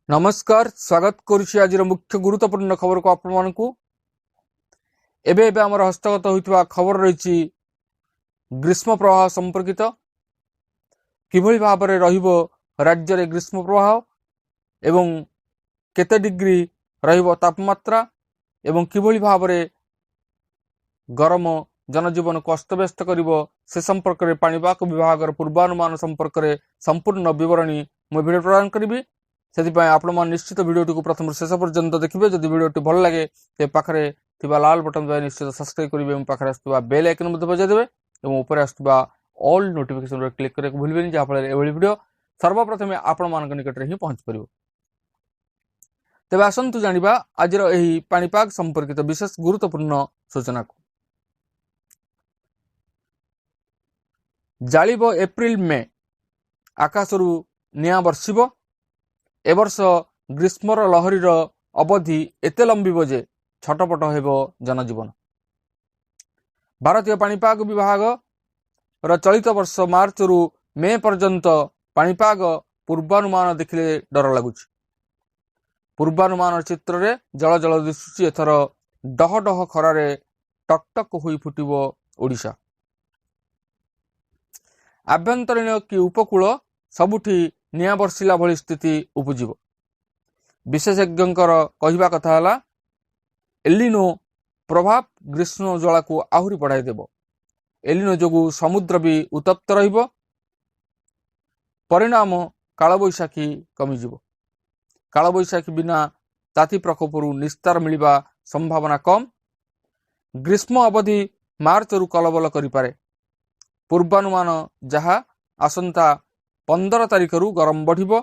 नमस्कार स्वागत करुछि आज मुख्य गुरुत्वपूर्ण खबर को आपण मानकु एबे हमर हस्तगत होइतबा खबर रहिछि ग्रीष्म प्रवाह संपर्कित किभଳି भाबरे रहिबो राज्य रे ग्रीष्म प्रवाह एवं केते डिग्री रहिबो तापमात्रा एवं किभଳି भाबरे गरम जनजीवन को अस्तव्यस्त करिवो से संपर्क रे पाणीपाग विभाग पूर्वानुमान संपर्क रे संपूर्ण विवरणी मु वीडियो प्रदान करिवि से आपण निश्चित भिडियोटी को प्रथम शेष पर्यंत देखिए जदि भिडियोटी भल लगे तो पाखे लाल बटन दबाई निश्चित सब्सक्राइब करेंगे पाखे आसुवा बेल आइकन बजाइदेवे और ऊपर आसुवा ऑल नोटिफिकेशन क्लिक करने को भूलें जहाँफल एभली भिडियो सर्वप्रथमे आपण मान निकट में पहुंच पार। तेज आसतु जाना आज पाणीपाग संपर्कित विशेष गुरुत्वपूर्ण सूचना को जालिब एप्रिल मे आकाशरू निआ बर्षिब एवर्ष ग्रीष्मर लहरीर अवधि एते लंबिब जे छटपट हेब जनजीवन। भारतीय पाणीपाग विभाग चलित वर्ष मार्च रु मे पर्यंत पाणीपाग पूर्वानुमान देखिले डर लगुच। पूर्वानुमान चित्र रे जल जल दिशुची एथर डह डह खरारे टकटक हुई फुटिब ओडिशा। आभ्यंतरीण कि उपकूल सबुठी निआ बर्षिला भली स्थिति उपजिब। विशेषज्ञंकर कहिबा कथा हला एलिनो प्रभाव ग्रीष्म ज्वाला को आहुरी बढ़ाई देब। एलिनो जोगु समुद्र भी उत्तप्त रहिब, परिणाम कालबैशाखी कमिजिब। कालबैशाखी बिना ताती प्रकोपरु निस्तार मिलिबा संभावना कम। ग्रीष्म अवधि मार्च रु कलबल करिपारे। पूर्वानुमान जहा आसंता 15 तारिख रु गरम बढ़िब,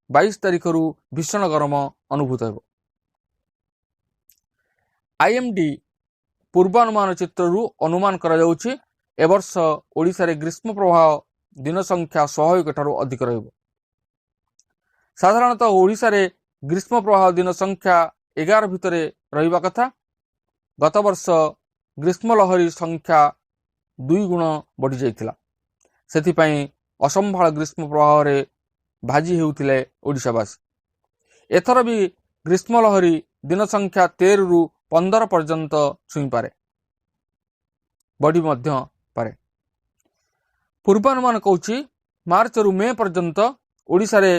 22 तारिख रु भीषण गरम अनुभूत हेब। आईएमडी पूर्वानुमान चित्र रु अनुमान करा जाउछि एवर्ष ओडिशा रे ग्रीष्म प्रवाह दिन संख्या स्वाभाविक ठारू अधिक रहिब। साधारणतः ओडिशा रे ग्रीष्म प्रवाह दिन संख्या 11 भितरे रहिबा कथा। गत वर्ष ग्रीष्म लहरी संख्या 2 गुण बढ़ी जाइथिला। सेथिपई असंभाल ग्रीष्म प्रवाह रे भाजी हेउथिले ओडिशावासी। एथर भी ग्रीष्म लहरी दिन संख्या 13 रु 15 पर्यंत छुई पारे, बढ़ी मध्य पारे। पूर्वानुमान कहूछि मार्च रु मे पर्यंत ओडिशा रे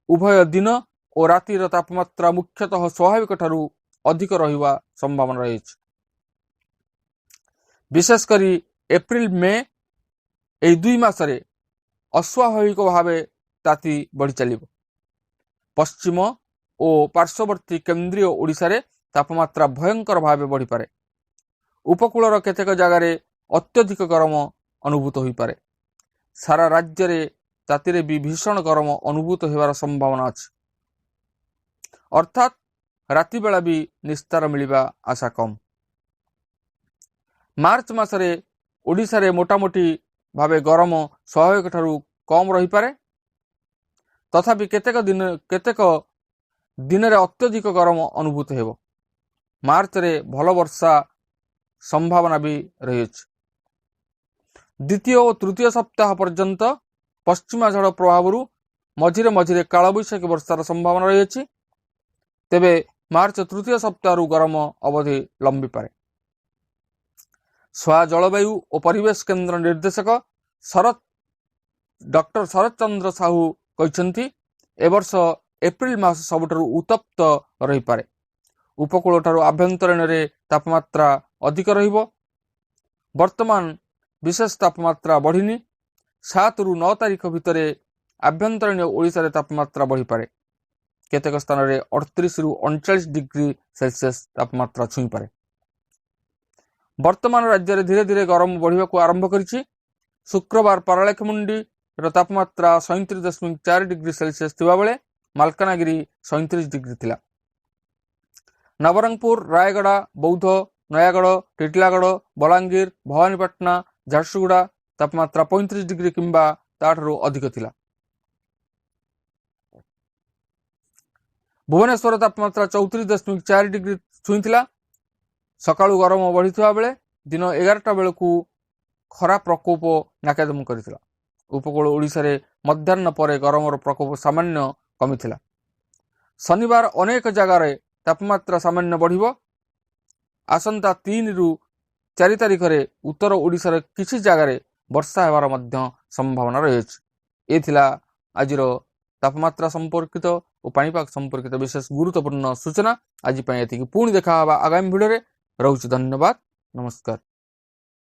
उभय दिन और रातिर तापमात्रा मुख्यतः स्वाभाविक ठारू अधिक रहिबा संभावना रहिछि। विशेष करी एप्रिल मे एई 2 मासरे अस्वाभाविक भावे ताती बढ़ी चलिब। पश्चिम और पार्श्ववर्ती केन्द्रीय ओडिशा रे तापमात्रा भयंकर भावे बढ़ी पारे। उपकूलर केतेक जगार अत्यधिक गरम अनुभूत होई पारे। सारा राज्य रे तातीरे भी भीषण गरम अनुभूत होबार संभावना अछि। अर्थात राति बेला भी निस्तार मिलिबा आशा कम। मार्च मासरे ओडिशा रे मोटामोटी भावे गरम स्वाभाविक ठारू कम रही पारे। तथापि केतेक दिन रे अत्यधिक गरम अनुभूत हेब। मार्च रे भल वर्षा संभावना भी रही अछि। द्वितीय और तृतीय सप्ताह पर्यंत पश्चिमा झड़ प्रभाव मझिरे मझिरे कालबैशाखी वर्षार संभावना रही अछि। तेबे मार्च तृतीय सप्ताह गरम अवधि लंबी पारे। स्वा जलवायु और परिवेश केन्द्र निर्देशक डॉक्टर शरद चंद्र साहू कहते एवर्ष एप्रिल मास सबुठारु उत्तप्त रही पारे। उपकूल ठारू आभ्यंतरीण रे तापमात्रा अधिक रहिबो। वर्तमान विशेष तापमात्रा बढ़िनी। 7 रु 9 तारिख भितरे आभ्यंतरीण ओडिशा रे तापमात्रा बढ़ी पारे। केतेक स्थान रे 38 रु 39 डिग्री सेल्सियस तापमात्रा छुई पारे। वर्तमान राज्य रे धीरे धीरे गरम बढ़िबा को आरंभ करिछि। शुक्रवार पारालाखेमुंडी तापमात्रा 37.4 डिग्री सेल्सियस थिबा बेले मालकानगिरी 37 डिग्री थिला। नवरंगपुर, रायगड़ा, बौद्ध, नयागढ़, टिटलागढ़, बलांगीर, भवानीपाटना, झारसुगुड़ा तापमात्रा 35 डिग्री किंबा ताठरू अधिक थिला। भुवनेश्वर तापमात्रा 34.4 डिग्री छुईथिला। सकाळु गरम बढ़िथिबा बेले दिन 11टा बेलकू खरा प्रकोप नाकेदम करिथिला। उपकूल ओडिशा रे मध्याह्न परे गरमर प्रकोप सामान्य कमिथिला। शनिवार अनेक जगार तापमात्रा सामान्य बढ़िब। आसंता 3 ରୁ 4 तारिखरे उत्तर ओडिशार किछि जगार वर्षा हेबार मध्य संभावना रहिछि। ए थिला आजिर तापमात्रा संपर्कित और पाणीपाग संपर्कित विशेष गुरुत्वपूर्ण सूचना। आज एतिकी पुणी देखा आगामी भिडियो रे। रहुछि धन्यवाद, नमस्कार।